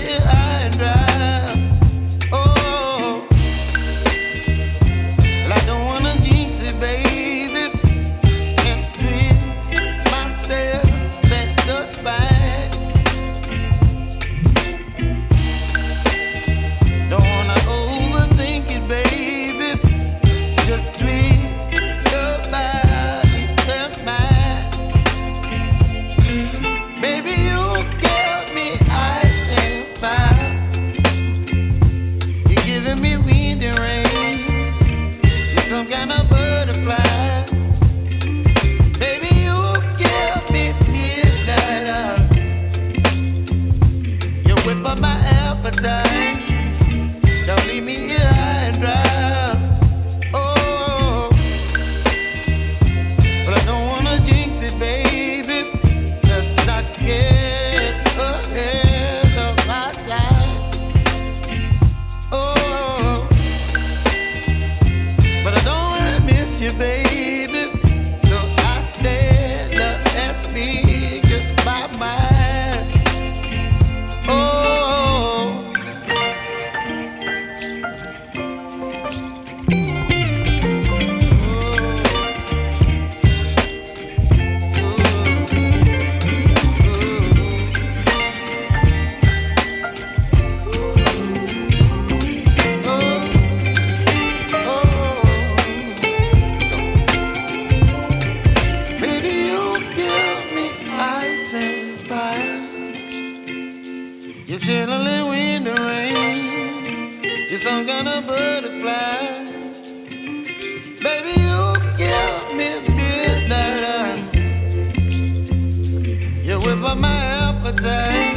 here high and dry. Oh, well, I don't wanna jinx it, baby, and twist myself at the spine. Don't wanna overthink it, baby. It's just twist your body and mine. Baby, you give me ice and fire. You're giving me wind and rain. You're some kind of butterfly. Baby, you give me midnight. You whip up my appetite. Don't leave me here high and dry. Oh, but I don't wanna jinx it, baby. Let's not get ahead of my time. Oh, but I don't wanna miss you, baby. So I stand up and speak my mind. Oh. Baby, you give me ice and fire. You're chilling wind and rain. You're some kind of butterfly. Baby, you give me midnight. You whip up my appetite.